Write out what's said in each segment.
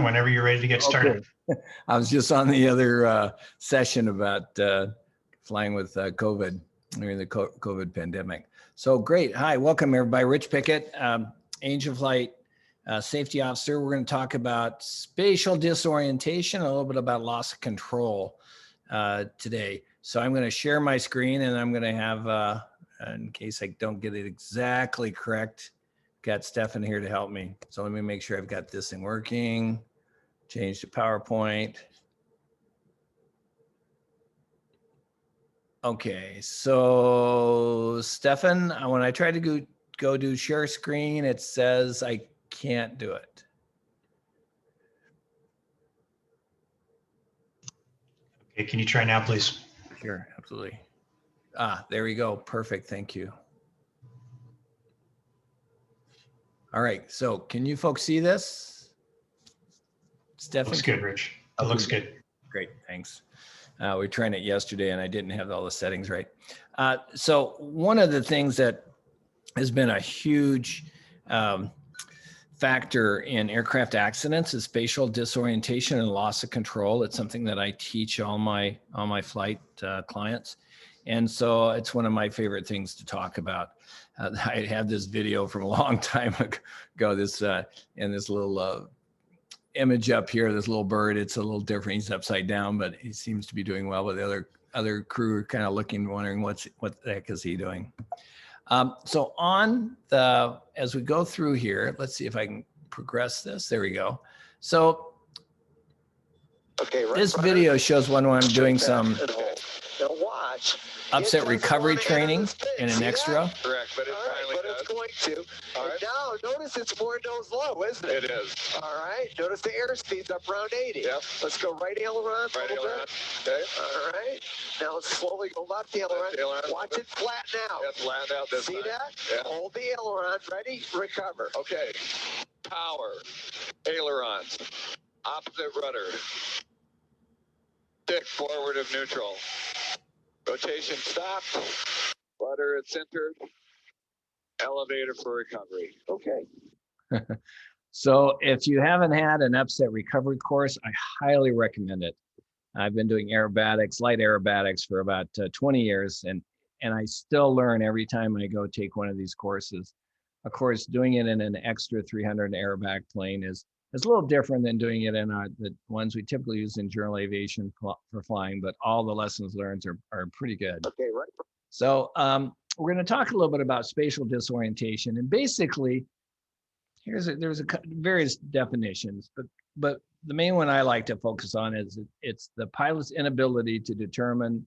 whenever you're ready to get started. Okay. I was just on the other session about flying with COVID during the COVID pandemic. So great. Hi, welcome everybody. Rich Pickett, Angel Flight Safety Officer. We're going to talk about spatial disorientation, a little bit about loss of control today. So I'm going to share my screen and I'm going to have, in case I don't get it exactly correct, got Stefan here to help me. So let me make sure I've got this thing working. Change to PowerPoint. Okay, so Stefan, when I try to go do share screen, it says I can't do it. Okay, can you try now, please? Sure, absolutely. Ah, there we go. Perfect, thank you. All right, so can you folks see this? Stefan? Looks good, Rich. It looks good. Great, thanks. We tried it yesterday and I didn't have all the settings right. So one of the things that has been a huge factor in aircraft accidents is spatial disorientation and loss of control. It's something that I teach all my flight clients. And so it's one of my favorite things to talk about. I had this video from a long time ago, this and this little image up here, this little bird. It's a little different. He's upside down, but he seems to be doing well. But the other crew are kind of looking, wondering what the heck is he doing. So as we go through here, let's see if I can progress this. There we go. So okay, right, this video shows when I'm doing some upset recovery training in an extra. Correct, but it's going to. All right. Now, notice it's more nose low, isn't it? It is. All right. Notice the airspeed's up around 80. Yep. Let's go right aileron. Right aileron. Okay. All right. Now let's slowly go left aileron. Watch it flatten out. Yeah, flatten out this time. See that? Yeah. Hold the aileron. Ready? Recover. Okay. Power. Ailerons. Opposite rudder. Stick forward of neutral. Rotation stopped. Rudder at centered. Elevator for recovery. Okay. So if you haven't had an upset recovery course, I highly recommend it. I've been doing aerobatics, light aerobatics for about 20 years, and I still learn every time I go take one of these courses. Of course, doing it in an extra 300 aerobatic plane is a little different than doing it in the ones we typically use in general aviation for flying, but all the lessons learned are pretty good. Okay, right. So we're going to talk a little bit about spatial disorientation, and basically, there's various definitions, but the main one I like to focus on is it's the pilot's inability to determine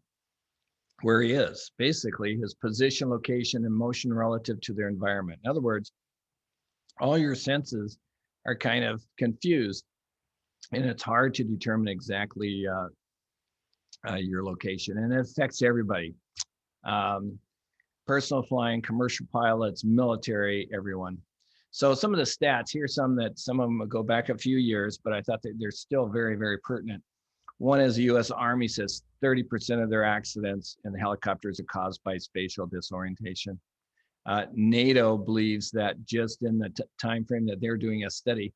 where he is, basically his position, location, and motion relative to their environment. In other words, all your senses are kind of confused, and it's hard to determine exactly your location, and it affects everybody. Personal flying, commercial pilots, military, everyone. So some of the stats, here's some of them go back a few years, but I thought that they're still very, very pertinent. One is the US Army says 30% of their accidents in the helicopters are caused by spatial disorientation. NATO believes that just in the time frame that they're doing a study,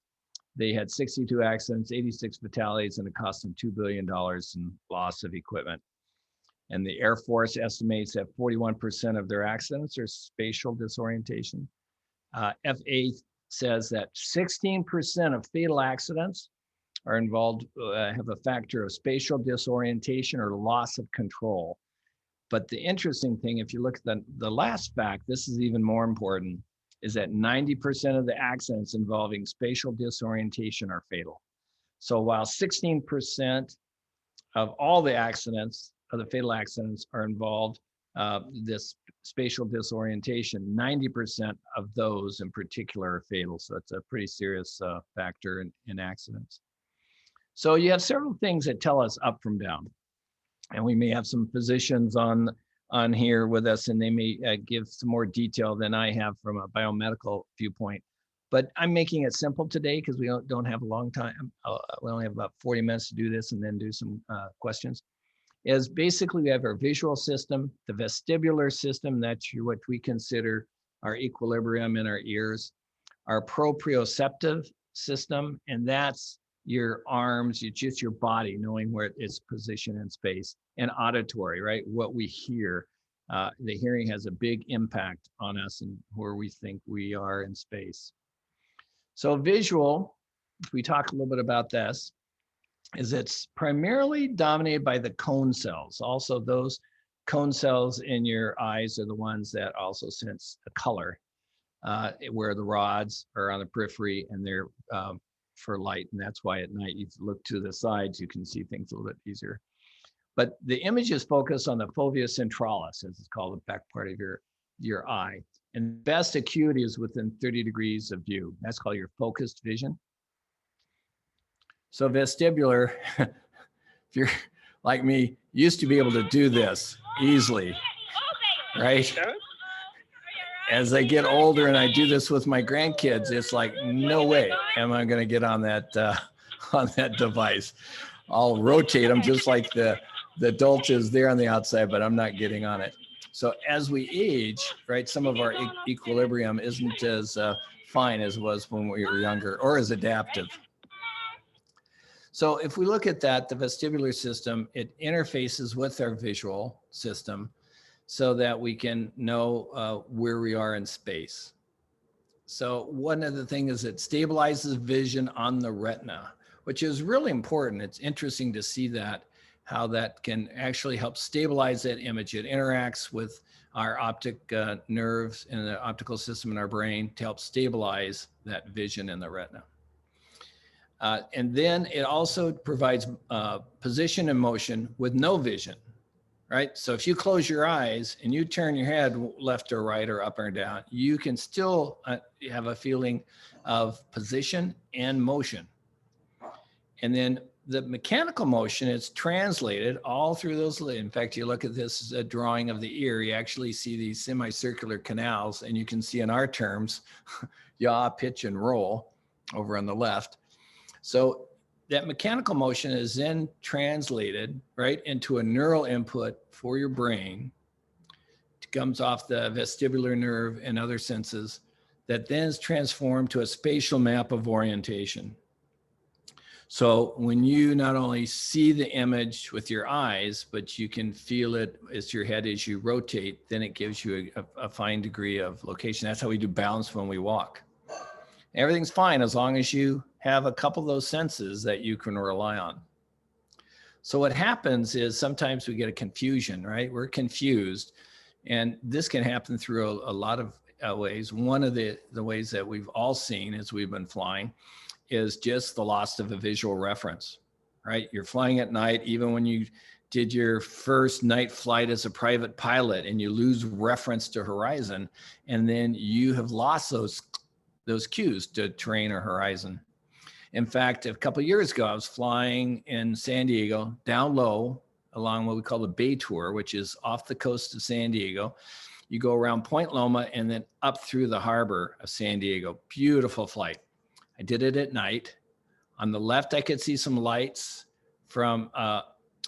they had 62 accidents, 86 fatalities, and it cost them $2 billion in loss of equipment. And the Air Force estimates that 41% of their accidents are spatial disorientation. FA says that 16% of fatal accidents are involved, have a factor of spatial disorientation or loss of control. But the interesting thing, if you look at the last fact, this is even more important, is that 90% of the accidents involving spatial disorientation are fatal. So while 16% of all the accidents, of the fatal accidents are involved, this spatial disorientation, 90% of those in particular are fatal. So it's a pretty serious factor in accidents. So you have several things that tell us up from down. And we may have some physicians on here with us, and they may give some more detail than I have from a biomedical viewpoint. But I'm making it simple today because we don't have a long time. We only have about 40 minutes to do this and then do some questions. Is basically we have our visual system, the vestibular system, that's what we consider our equilibrium in our ears, our proprioceptive system, and that's your arms, just your body, knowing where it's positioned in space, and auditory, right? What we hear. The hearing has a big impact on us and where we think we are in space. So visual, if we talk a little bit about this, is it's primarily dominated by the cone cells. Also, those cone cells in your eyes are the ones that also sense the color, where the rods are on the periphery and they're for light. And that's why at night you look to the sides, you can see things a little bit easier. But the images focus on the fovea centralis, as it's called, the back part of your eye. And best acuity is within 30 degrees of view. That's called your focused vision. So vestibular, if you're like me, used to be able to do this easily, right? As I get older and I do this with my grandkids, it's like, no way am I going to get on that device. I'll rotate them just like the adult is there on the outside, but I'm not getting on it. So as we age, right, some of our equilibrium isn't as fine as it was when we were younger, or as adaptive. So if we look at that, the vestibular system, it interfaces with our visual system so that we can know where we are in space. So one of the things is it stabilizes vision on the retina, which is really important. It's interesting to see that, how that can actually help stabilize that image. It interacts with our optic nerves and the optical system in our brain to help stabilize that vision in the retina. And then it also provides position and motion with no vision, right? So if you close your eyes and you turn your head left or right or up or down, you can still have a feeling of position and motion. And then the mechanical motion is translated all through those. In fact, you look at this drawing of the ear, you actually see these semicircular canals, and you can see in our terms, yaw, pitch, and roll over on the left. So that mechanical motion is then translated right into a neural input for your brain. It comes off the vestibular nerve and other senses that then is transformed to a spatial map of orientation. So when you not only see the image with your eyes, but you can feel it as your head as you rotate, then it gives you a fine degree of location. That's how we do balance when we walk. Everything's fine as long as you have a couple of those senses that you can rely on. So what happens is sometimes we get a confusion, right? We're confused. And this can happen through a lot of ways. One of the ways that we've all seen as we've been flying is just the loss of a visual reference, right? You're flying at night, even when you did your first night flight as a private pilot, and you lose reference to horizon, and then you have lost those cues to terrain or horizon. In fact, a couple of years ago, I was flying in San Diego, down low, along what we call the Bay Tour, which is off the coast of San Diego. You go around Point Loma and then up through the harbor of San Diego. Beautiful flight. I did it at night. On the left, I could see some lights from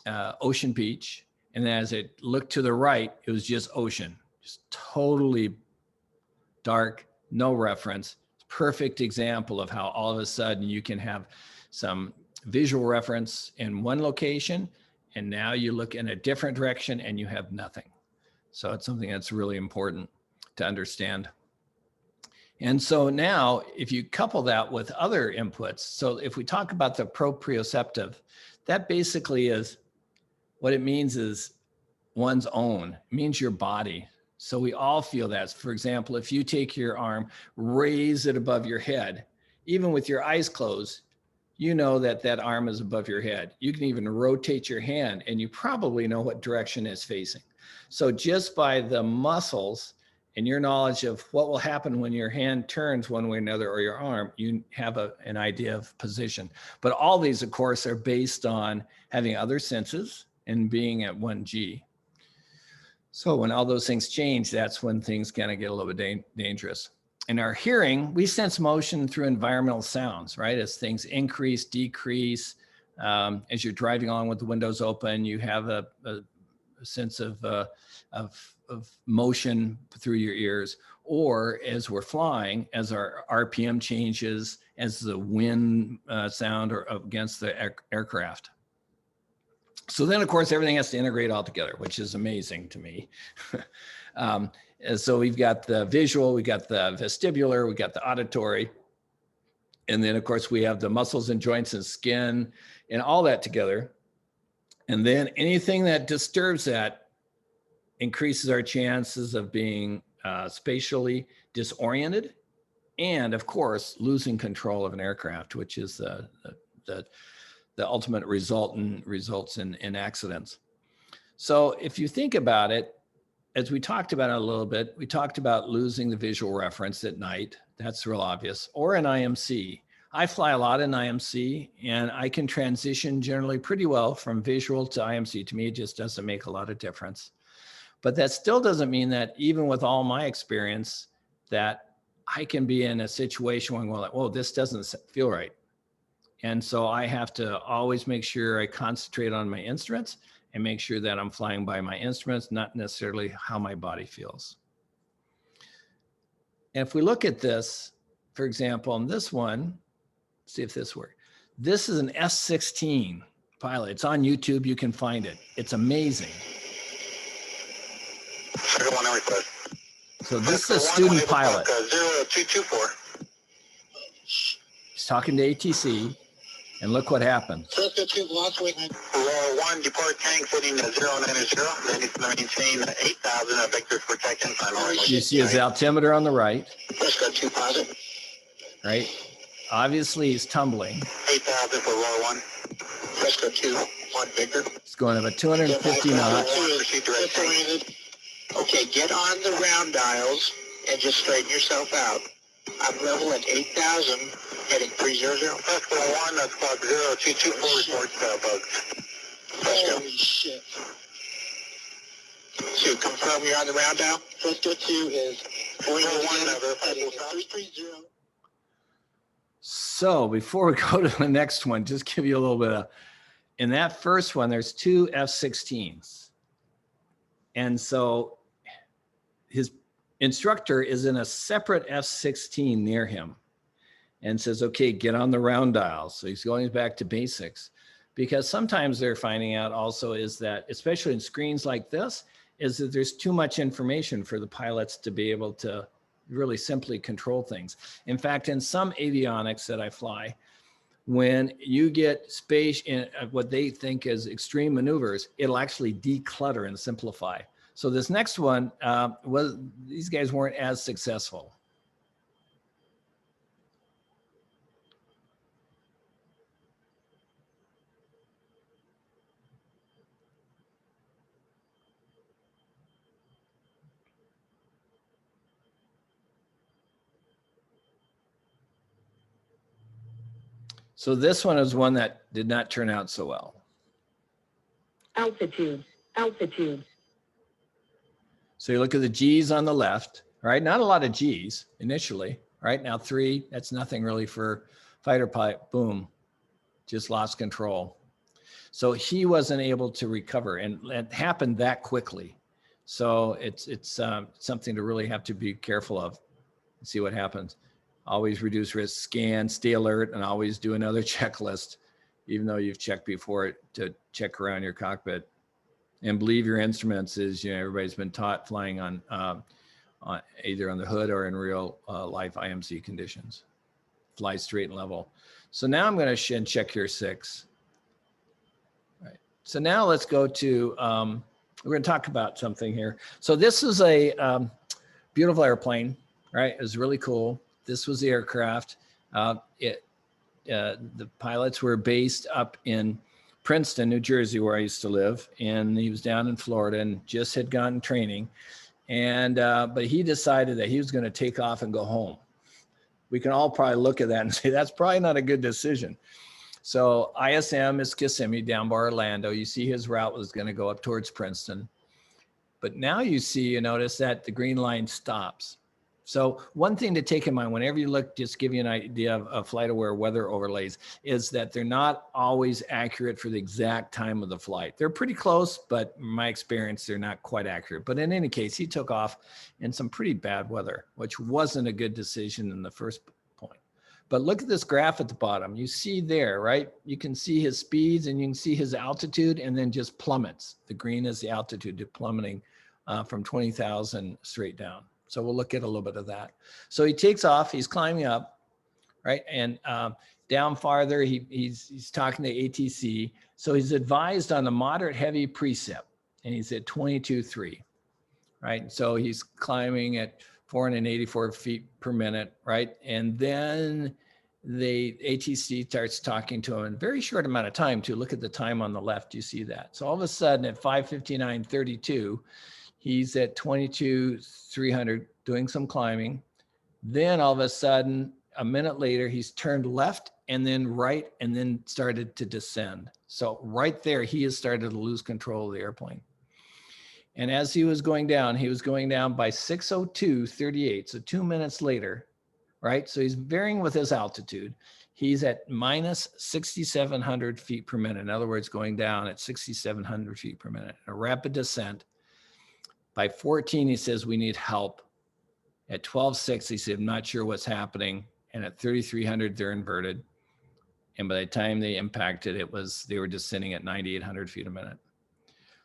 Ocean Beach. And then as it looked to the right, it was just ocean, just totally dark, no reference. Perfect example of how all of a sudden you can have some visual reference in one location, and now you look in a different direction and you have nothing. So it's something that's really important to understand. And so now if you couple that with other inputs, so if we talk about the proprioceptive, that basically is what it means is one's own. It means your body. So we all feel that. For example, if you take your arm, raise it above your head, even with your eyes closed, you know that that arm is above your head. You can even rotate your hand and you probably know what direction it's facing. So just by the muscles and your knowledge of what will happen when your hand turns one way or another, or your arm, you have an idea of position. But all these, of course, are based on having other senses and being at 1G. So when all those things change, that's when things kind of get a little bit dangerous. In our hearing, we sense motion through environmental sounds, right? As things increase, decrease, as you're driving along with the windows open, you have a sense of motion through your ears, or as we're flying, as our RPM changes, as the wind sound or against the aircraft. So then, of course, everything has to integrate all together, which is amazing to me. And so we've got the visual, we got the vestibular, we got the auditory. And then, of course, we have the muscles and joints and skin and all that together. And then anything that disturbs that increases our chances of being spatially disoriented and, of course, losing control of an aircraft, which is the ultimate results in accidents. So if you think about it, as we talked about it a little bit, we talked about losing the visual reference at night. That's real obvious. Or in IMC. I fly a lot in IMC, and I can transition generally pretty well from visual to IMC. To me, it just doesn't make a lot of difference. But that still doesn't mean that even with all my experience, that I can be in a situation where I'm going like, whoa, this doesn't feel right. And so I have to always make sure I concentrate on my instruments and make sure that I'm flying by my instruments, not necessarily how my body feels. And if we look at this, for example, on this one, see if this works. This is an F-16 pilot. It's on YouTube. You can find it. It's amazing. So this is a student pilot. 0224. He's talking to ATC. And look what happened. Frisco 2, launch waypoint. Roll 1, depart tank, setting 090. Then it's maintain 8,000 vectors per second. You see his altimeter on the right. Frisco 2, positive. Right? Obviously, he's tumbling. 8,000 for roll 1. Frisco 2, 1 Victor. It's going about 250 knots. Okay, get on the round dials and just straighten yourself out. I'm level at 8,000, heading 300. Frisco 1, that's clock 0224 reports bugs. Holy shit. 2, confirm you're on the round dial. Frisco 2 is 330. So before we go to the next one, just give you a little bit of, in that first one, there's 2 F-16s. And so his instructor is in a separate F-16 near him and says, okay, get on the round dial. So he's going back to basics, because sometimes they're finding out also is that, especially in screens like this, is that there's too much information for the pilots to be able to really simply control things. In fact, in some avionics that I fly, when you get space in what they think is extreme maneuvers, it'll actually declutter and simplify. So this next one, these guys weren't as successful. So this one is one that did not turn out so well. Altitude. So you look at the G's on the left, right? Not a lot of G's initially, right? Now 3, that's nothing really for fighter pilot. Boom, just lost control. So he wasn't able to recover, and it happened that quickly. So it's something to really have to be careful of and see what happens. Always reduce risk, scan, stay alert, and always do another checklist, even though you've checked before, to check around your cockpit. And believe your instruments is, everybody's been taught flying on either on the hood or in real life IMC conditions. Fly straight and level. So now I'm going to check your 6. Right. So now let's go to, we're going to talk about something here. So this is a beautiful airplane, right? It was really cool. This was the aircraft. The pilots were based up in Princeton, New Jersey, where I used to live, and he was down in Florida and just had gotten training. And but he decided that he was going to take off and go home. We can all probably look at that and say that's probably not a good decision. So ISM is Kissimmee down by Orlando. You see his route was going to go up towards Princeton. But now you notice that the green line stops. So one thing to take in mind whenever you look, just give you an idea of Flightaware weather overlays, is that they're not always accurate for the exact time of the flight. They're pretty close, but in my experience, they're not quite accurate. But in any case, he took off in some pretty bad weather, which wasn't a good decision in the first point. But look at this graph at the bottom. You see there, right? You can see his speeds and you can see his altitude, and then just plummets. The green is the altitude plummeting from 20,000 straight down. So we'll look at a little bit of that. So he takes off, he's climbing up, right? And down farther, he's talking to ATC. So he's advised on the moderate heavy precip, and he's at 22.3, right? So he's climbing at 484 feet per minute, right? And then the ATC starts talking to him in a very short amount of time too. Look at the time on the left, you see that. So all of a sudden at 5:59:32, he's at 22,300 doing some climbing. Then all of a sudden, a minute later, he's turned left and then right and then started to descend. So right there, he has started to lose control of the airplane. And as he was going down by 6:02:38. So 2 minutes later, right? So he's varying with his altitude. He's at minus 6,700 feet per minute. In other words, going down at 6,700 feet per minute, a rapid descent. By 14, he says, we need help. At 12.6, he said, I'm not sure what's happening. And at 3,300, they're inverted. And by the time they impacted, they were descending at 9,800 feet a minute.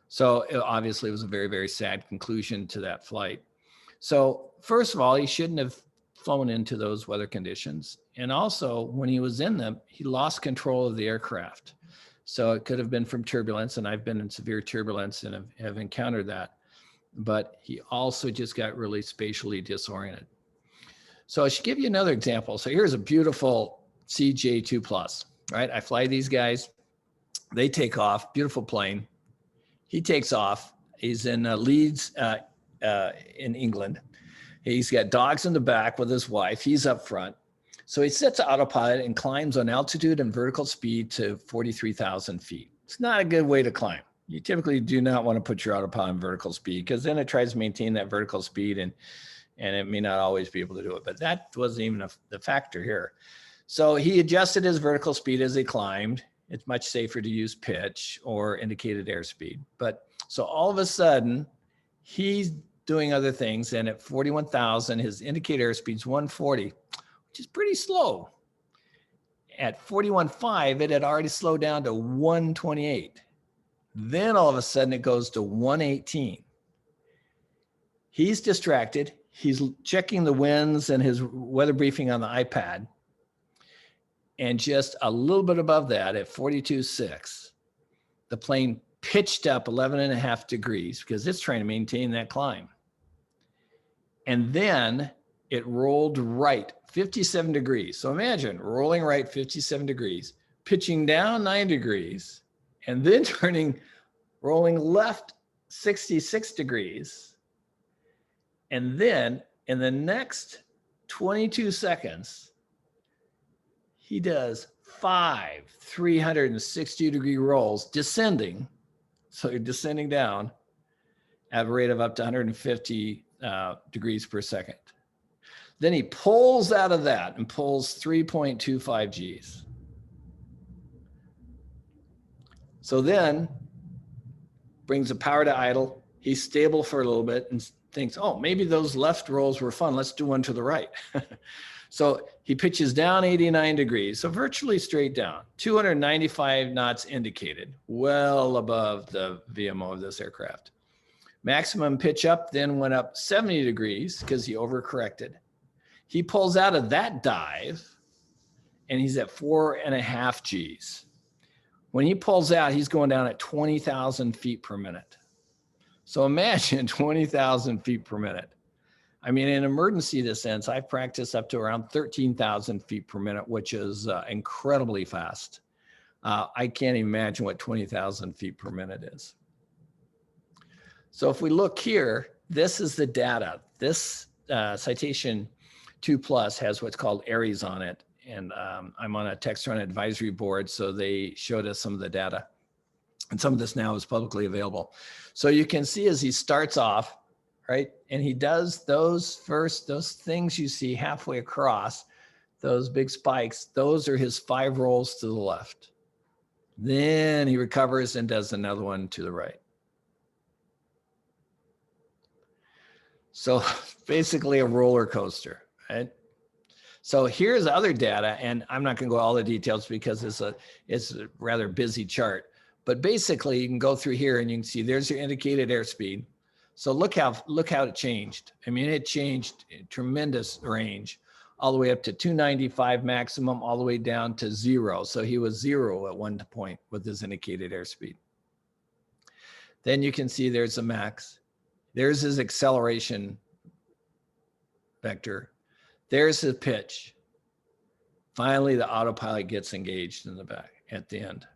So it obviously was a very, very sad conclusion to that flight. So first of all, he shouldn't have flown into those weather conditions. And also when he was in them, he lost control of the aircraft. So it could have been from turbulence, and I've been in severe turbulence and have encountered that. But he also just got really spatially disoriented. So I should give you another example. So here's a beautiful CJ2+, right? I fly these guys, they take off, beautiful plane. He takes off, he's in Leeds in England. He's got dogs in the back with his wife, he's up front. So he sets autopilot and climbs on altitude and vertical speed to 43,000 feet. It's not a good way to climb. You typically do not want to put your autopilot on vertical speed, because then it tries to maintain that vertical speed and it may not always be able to do it. But that wasn't even the factor here. So he adjusted his vertical speed as he climbed. It's much safer to use pitch or indicated airspeed. But so all of a sudden, he's doing other things. And at 41,000, his indicated airspeed's 140, which is pretty slow. At 41.5, it had already slowed down to 128. Then all of a sudden it goes to 118. He's distracted. He's checking the winds and his weather briefing on the iPad. And just a little bit above that at 42.6, the plane pitched up 11.5 degrees because it's trying to maintain that climb. And then it rolled right 57 degrees. So imagine rolling right 57 degrees, pitching down 9 degrees, and then rolling left 66 degrees. And then in the next 22 seconds, he does 5 360-degree rolls descending. So you're descending down at a rate of up to 150 degrees per second. Then he pulls out of that and pulls 3.25 Gs. So then brings the power to idle. He's stable for a little bit and thinks, oh, maybe those left rolls were fun. Let's do one to the right. So he pitches down 89 degrees, so virtually straight down, 295 knots indicated, well above the VMO of this aircraft. Maximum pitch up then went up 70 degrees because he overcorrected. He pulls out of that dive and he's at 4.5 Gs. When he pulls out, he's going down at 20,000 feet per minute. So imagine 20,000 feet per minute. I mean, in emergency descents, I've practiced up to around 13,000 feet per minute, which is incredibly fast. I can't even imagine what 20,000 feet per minute is. So if we look here, this is the data. This Citation 2+ has what's called ARIES on it. And I'm on a Textron advisory board, so they showed us some of the data. And some of this now is publicly available. So you can see as he starts off, right? And he does those things you see halfway across, those big spikes, those are his 5 rolls to the left. Then he recovers and does another one to the right. So basically a roller coaster, right? So here's other data, and I'm not going to go all the details because it's a rather busy chart. But basically, you can go through here and you can see there's your indicated airspeed. So look how it changed. I mean, it changed tremendous range, all the way up to 295 maximum, all the way down to 0. So he was 0 at one point with his indicated airspeed. Then you can see there's a max. There's his acceleration vector. There's his pitch. Finally, the autopilot gets engaged in the back at the end.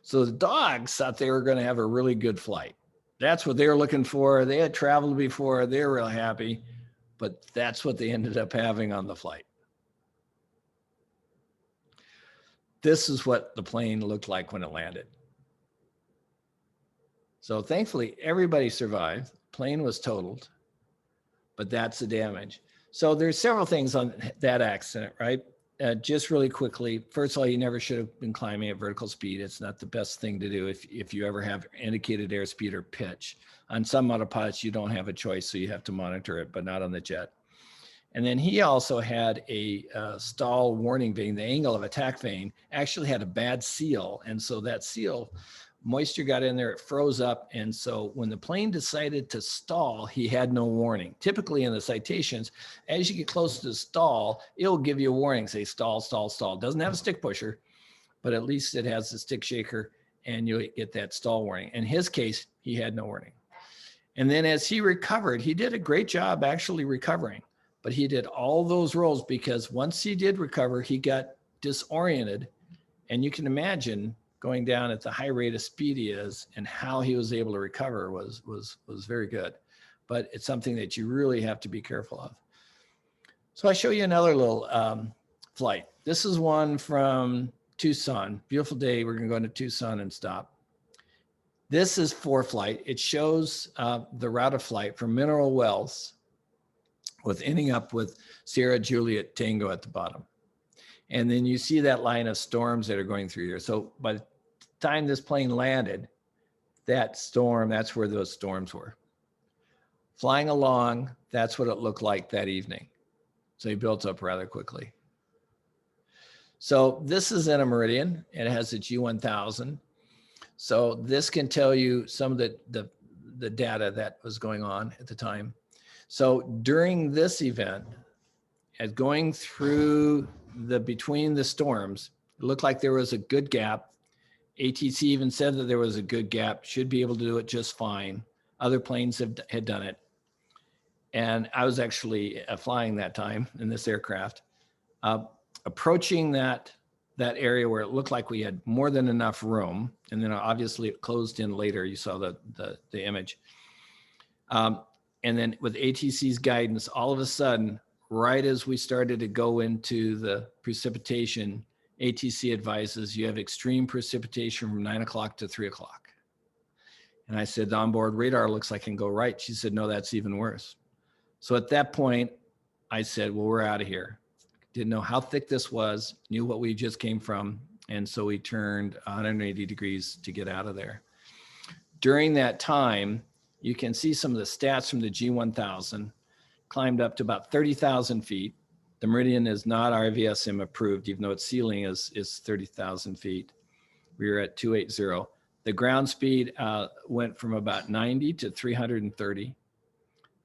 So the dogs thought they were going to have a really good flight. That's what they were looking for. They had traveled before. They were real happy, but that's what they ended up having on the flight. This is what the plane looked like when it landed. So thankfully, everybody survived. The plane was totaled, but that's the damage. So there's several things on that accident, right? Just really quickly, first of all, you never should have been climbing at vertical speed. It's not the best thing to do if you ever have indicated airspeed or pitch. On some autopilots, you don't have a choice, so you have to monitor it, but not on the jet. And then he also had a stall warning vane. The angle of attack vane actually had a bad seal. And so that seal, moisture got in there, it froze up. And so when the plane decided to stall, he had no warning. Typically in the citations, as you get close to the stall, it'll give you a warning, say stall, stall, stall. It doesn't have a stick pusher, but at least it has the stick shaker and you'll get that stall warning. In his case, he had no warning. And then as he recovered, he did a great job actually recovering, but he did all those rolls because once he did recover, he got disoriented. And you can imagine going down at the high rate of speed he is and how he was able to recover was very good. But it's something that you really have to be careful of. So I show you another little flight. This is one from Tucson. Beautiful day. We're going to go into Tucson and stop. This is for flight. It shows the route of flight from Mineral Wells with ending up with Sierra Juliet Tango at the bottom. And then you see that line of storms that are going through here. So by the time this plane landed, that storm, that's where those storms were. Flying along, that's what it looked like that evening. So he built up rather quickly. So this is in a meridian. It has a G1000. So this can tell you some of the data that was going on at the time. So during this event, as going through between the storms, it looked like there was a good gap. ATC even said that there was a good gap, should be able to do it just fine. Other planes had done it. And I was actually flying that time in this aircraft, approaching that area where it looked like we had more than enough room. And then obviously it closed in later. You saw the image. And then with ATC's guidance, all of a sudden, right as we started to go into the precipitation, ATC advises you have extreme precipitation from 9 o'clock to 3 o'clock. And I said, the onboard radar looks like it can go right. She said, no, that's even worse. So at that point, I said, well, we're out of here. Didn't know how thick this was, knew what we just came from. And so we turned 180 degrees to get out of there. During that time, you can see some of the stats from the G1000, climbed up to about 30,000 feet. The meridian is not RVSM approved, even though its ceiling is 30,000 feet. We were at 280. The ground speed went from about 90 to 330.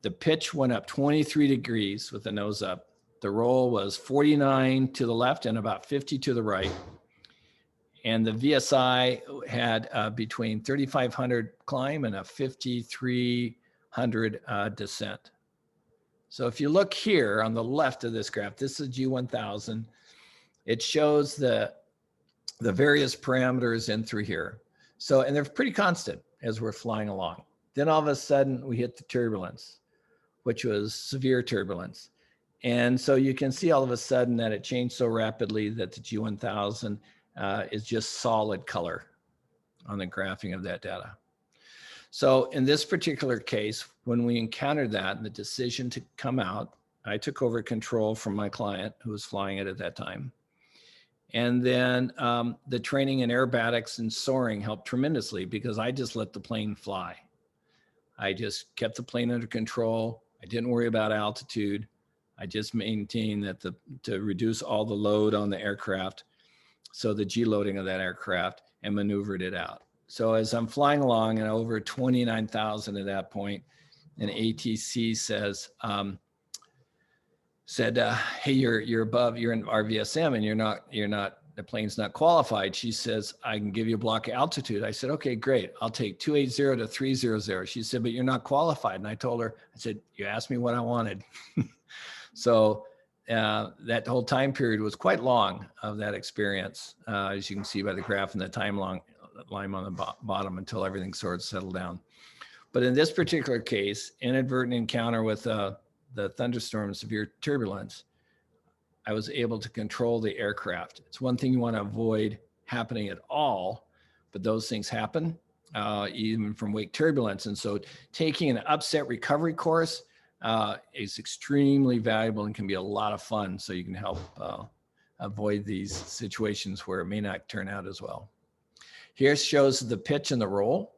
The pitch went up 23 degrees with the nose up. The roll was 49 to the left and about 50 to the right. And the VSI had between 3,500 climb and a 5,300 descent. So if you look here on the left of this graph, this is G1000. It shows the various parameters in through here. So, and they're pretty constant as we're flying along. Then all of a sudden we hit the turbulence, which was severe turbulence. And so you can see all of a sudden that it changed so rapidly that the G1000 is just solid color on the graphing of that data. So in this particular case, when we encountered that and the decision to come out, I took over control from my client who was flying it at that time. And then the training in aerobatics and soaring helped tremendously because I just let the plane fly. I just kept the plane under control. I didn't worry about altitude. I just maintained that to reduce all the load on the aircraft. So the G loading of that aircraft, and maneuvered it out. So as I'm flying along and over 29,000 at that point, an ATC said, hey, you're above, you're in RVSM and you're not, the plane's not qualified. She says, I can give you a block of altitude. I said, okay, great. I'll take 280 to 300. She said, but you're not qualified. And I told her, I said, you asked me what I wanted. So that whole time period was quite long of that experience, as you can see by the graph and the time line on the bottom until everything sort of settled down. But in this particular case, inadvertent encounter with the thunderstorm, severe turbulence, I was able to control the aircraft. It's one thing you want to avoid happening at all, but those things happen, even from wake turbulence. And so taking an upset recovery course is extremely valuable and can be a lot of fun. So you can help avoid these situations where it may not turn out as well. Here shows the pitch and the roll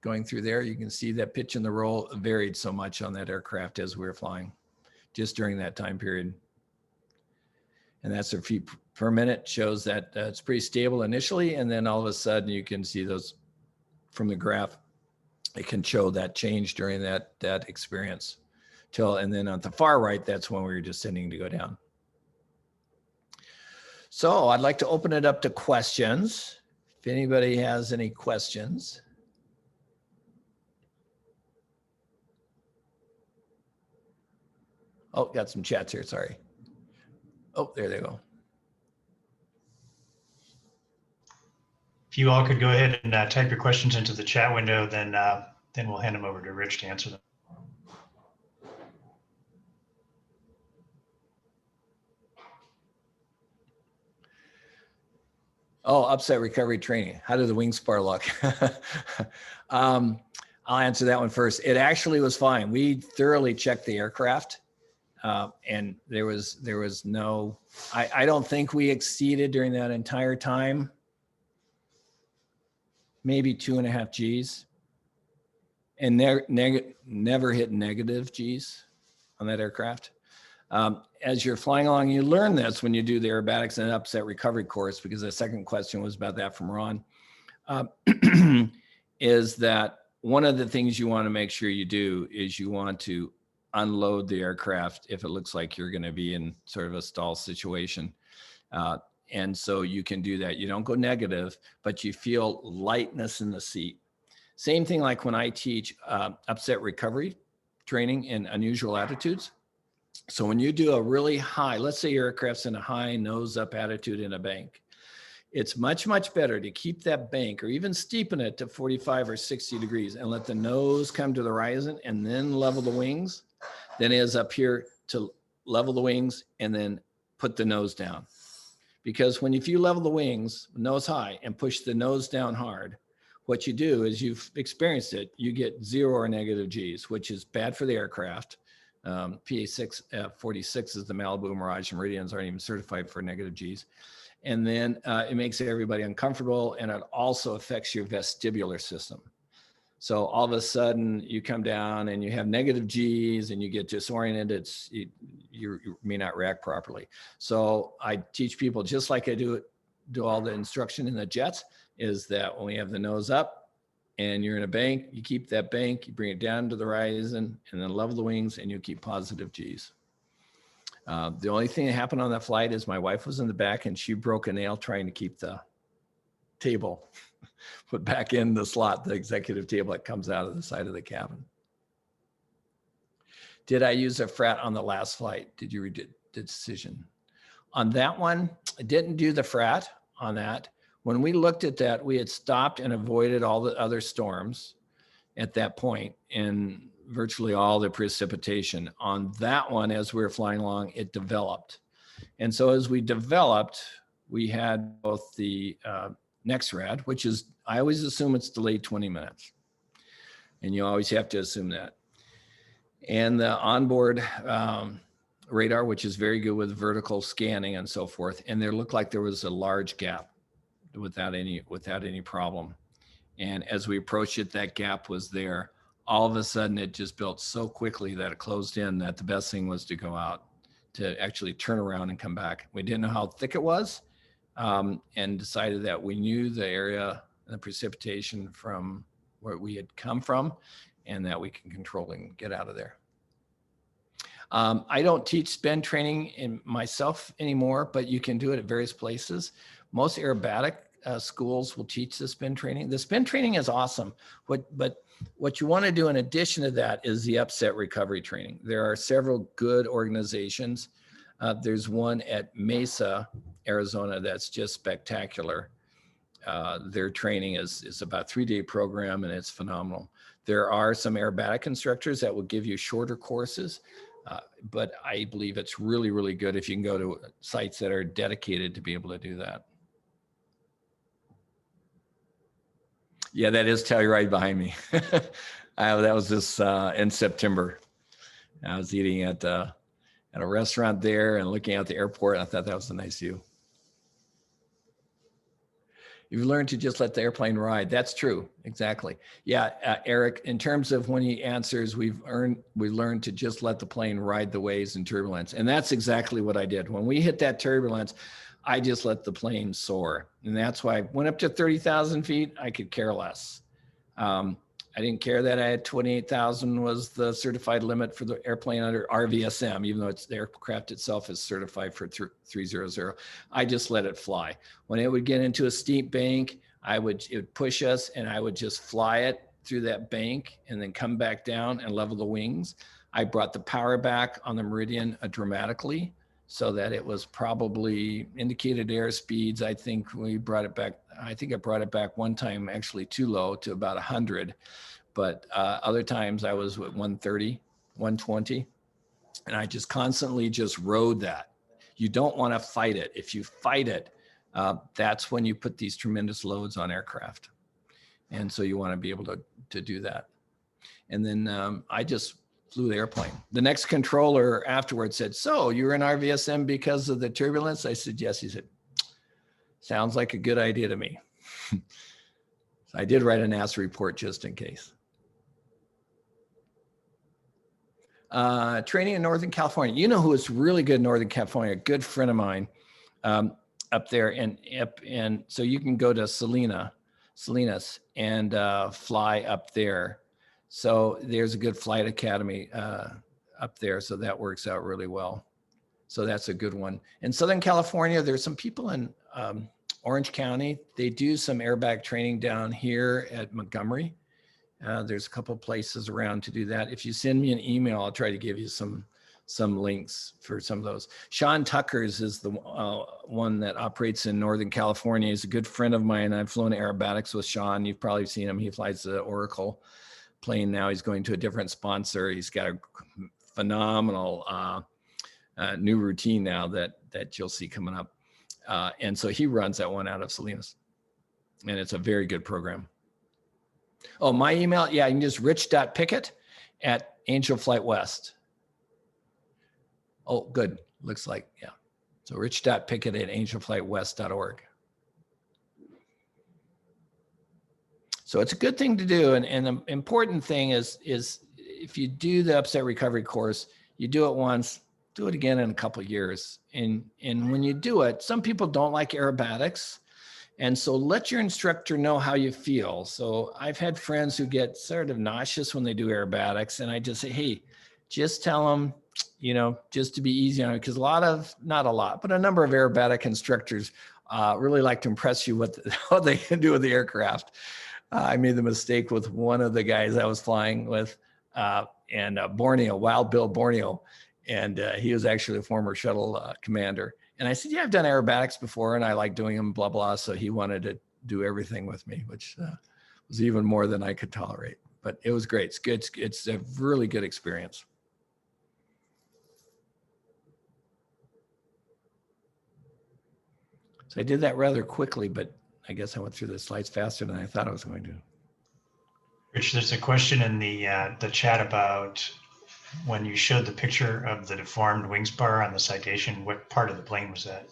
going through there. You can see that pitch and the roll varied so much on that aircraft as we were flying just during that time period. And that's their feet per minute, shows that it's pretty stable initially. And then all of a sudden you can see those from the graph. It can show that change during that experience. And then on the far right, that's when we were just tending to go down. So I'd like to open it up to questions. If anybody has any questions. Oh, got some chats here, sorry. Oh, there they go. If you all could go ahead and type your questions into the chat window, then we'll hand them over to Rich to answer them. Oh, upset recovery training. How did the wing spar look? I'll answer that one first. It actually was fine. We thoroughly checked the aircraft. And there was no, I don't think we exceeded during that entire time, maybe 2.5 Gs, and never hit negative Gs on that aircraft. As you're flying along, you learn this when you do the aerobatics and upset recovery course, because the second question was about that from Ron, is that one of the things you want to make sure you do is you want to unload the aircraft if it looks like you're going to be in sort of a stall situation. And so you can do that. You don't go negative, but you feel lightness in the seat. Same thing like when I teach upset recovery training in unusual attitudes. So when you do a really high, let's say your aircraft's in a high nose up attitude in a bank, it's much, much better to keep that bank or even steepen it to 45 or 60 degrees and let the nose come to the horizon and then level the wings than it is up here to level the wings and then put the nose down. Because if you level the wings nose high and push the nose down hard, what you do is, you've experienced it, you get 0 or negative Gs, which is bad for the aircraft. PA 46 is the Malibu, Mirage, and Meridians aren't even certified for negative Gs. And then it makes everybody uncomfortable, and it also affects your vestibular system. So all of a sudden you come down and you have negative Gs and you get disoriented. You may not react properly. So I teach people, just like I do all the instruction in the jets, is that when we have the nose up and you're in a bank, you keep that bank, you bring it down to the horizon and then level the wings and you keep positive Gs. The only thing that happened on that flight is my wife was in the back and she broke a nail trying to keep the table put back in the slot, the executive table that comes out of the side of the cabin. Did I use a frat on the last flight? Did you read the decision? On that one, I didn't do the frat on that. When we looked at that, we had stopped and avoided all the other storms at that point and virtually all the precipitation. On that one, as we were flying along, it developed. And so as we developed, we had both the next rad, which is, I always assume it's delayed 20 minutes. And you always have to assume that. And the onboard radar, which is very good with vertical scanning and so forth. And there looked like there was a large gap without any problem. And as we approached it, that gap was there. All of a sudden, it just built so quickly that it closed in that the best thing was to go out, to actually turn around and come back. We didn't know how thick it was, and decided that we knew the area, the precipitation from where we had come from, and that we can control and get out of there. I don't teach spin training in myself anymore, but you can do it at various places. Most aerobatic schools will teach the spin training. The spin training is awesome. But what you want to do in addition to that is the upset recovery training. There are several good organizations. There's one at Mesa, Arizona, that's just spectacular. Their training is about a 3-day program, and it's phenomenal. There are some aerobatic instructors that will give you shorter courses, but I believe it's really, really good if you can go to sites that are dedicated to be able to do that. Yeah, that is Telluride behind me. That was this in September. I was eating at a restaurant there and looking at the airport. I thought that was a nice view. You've learned to just let the airplane ride. That's true. Exactly. Yeah, Eric, in terms of when he answers, we learned to just let the plane ride the waves and turbulence. And that's exactly what I did. When we hit that turbulence, I just let the plane soar. And that's why I went up to 30,000 feet, I could care less. I didn't care that I had 28,000 was the certified limit for the airplane under RVSM, even though the aircraft itself is certified for 300. I just let it fly. When it would get into a steep bank, it would push us, and I would just fly it through that bank and then come back down and level the wings. I brought the power back on the Meridian dramatically, so that it was probably indicated air speeds. I think we brought it back. I think I brought it back one time actually too low to about 100, but other times I was at 130, 120, and I just constantly just rode that. You don't want to fight it. If you fight it, that's when you put these tremendous loads on aircraft. And so you want to be able to do that. And then I just flew the airplane. The next controller afterwards said, "So you were in RVSM because of the turbulence?" I said, "Yes." He said, "Sounds like a good idea to me." So I did write a NASA report just in case. Training in Northern California. You know who is really good in Northern California? A good friend of mine up there. And so you can go to Salinas and fly up there. So there's a good flight academy up there. So that works out really well. So that's a good one. In Southern California, there's some people in Orange County. They do some airbag training down here at Montgomery. There's a couple of places around to do that. If you send me an email, I'll try to give you some links for some of those. Sean Tucker's is the one that operates in Northern California. He's a good friend of mine. I've flown aerobatics with Sean. You've probably seen him. He flies the Oracle plane now. He's going to a different sponsor. He's got a phenomenal new routine now that you'll see coming up. And so he runs that one out of Salinas. And it's a very good program. Oh, my email, yeah, you can just rich.pickett@Angel Flight West. Oh, good. Looks like, yeah. So rich.pickett@angelflightwest.org. So it's a good thing to do. And the important thing is if you do the upset recovery course, you do it once, do it again in a couple of years. And when you do it, some people don't like aerobatics. And so let your instructor know how you feel. So I've had friends who get sort of nauseous when they do aerobatics. And I just say, hey, just tell them, just to be easy on it. Because not a lot, but a number of aerobatic instructors really like to impress you with what they can do with the aircraft. I made the mistake with one of the guys I was flying with in Borneo, Wild Bill Borneo. And he was actually a former shuttle commander. And I said, yeah, I've done aerobatics before and I like doing them, blah, blah. So he wanted to do everything with me, which was even more than I could tolerate. But it was great. It's good. It's a really good experience. So I did that rather quickly, but I guess I went through the slides faster than I thought I was going to. Rich, there's a question in the chat about when you showed the picture of the deformed wing spar on the Citation, what part of the plane was that?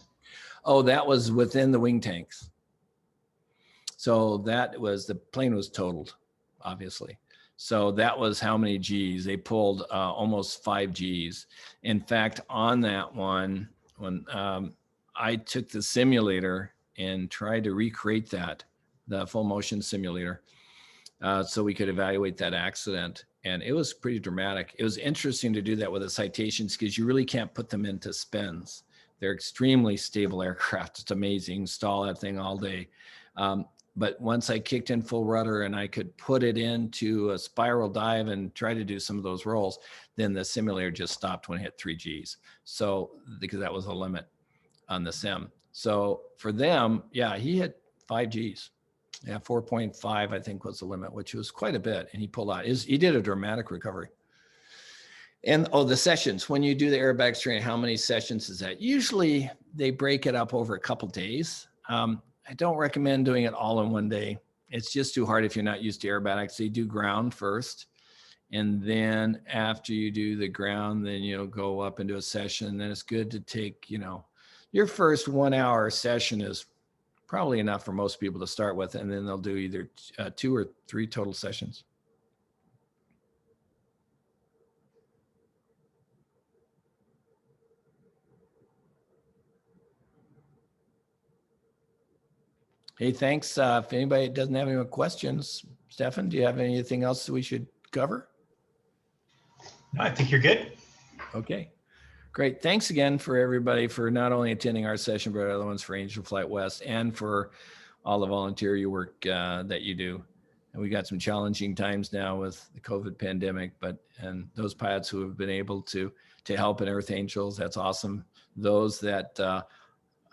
Oh, that was within the wing tanks. So that was, the plane was totaled, obviously. So that was how many Gs? They pulled almost 5 Gs. In fact, on that one, when I took the simulator and tried to recreate that, the full motion simulator, so we could evaluate that accident. And it was pretty dramatic. It was interesting to do that with the Citations because you really can't put them into spins. They're extremely stable aircraft. It's amazing. Stall that thing all day. But once I kicked in full rudder and I could put it into a spiral dive and try to do some of those rolls, then the simulator just stopped when it hit 3 Gs. So, because that was a limit on the sim. So for them, yeah, he hit 5 Gs. Yeah, 4.5, I think was the limit, which was quite a bit. And he pulled out. He did a dramatic recovery. And the sessions, when you do the airbags training, how many sessions is that? Usually they break it up over a couple days. I don't recommend doing it all in one day. It's just too hard if you're not used to aerobatics. So you do ground first. And then after you do the ground, then you'll go up into a session. Then it's good to take, your first 1 hour session is probably enough for most people to start with. And then they'll do either 2 or 3 total sessions. Hey, thanks. If anybody doesn't have any more questions, Stefan, do you have anything else that we should cover? No, I think you're good. Okay, great. Thanks again for everybody for not only attending our session, but other ones for Angel Flight West and for all the volunteer work that you do. And we got some challenging times now with the COVID pandemic, and those pilots who have been able to help in Earth Angels, that's awesome. Those that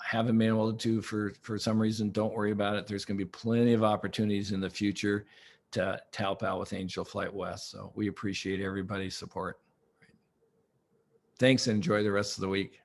haven't been able to for some reason, don't worry about it. There's going to be plenty of opportunities in the future to help out with Angel Flight West. So we appreciate everybody's support. Thanks and enjoy the rest of the week.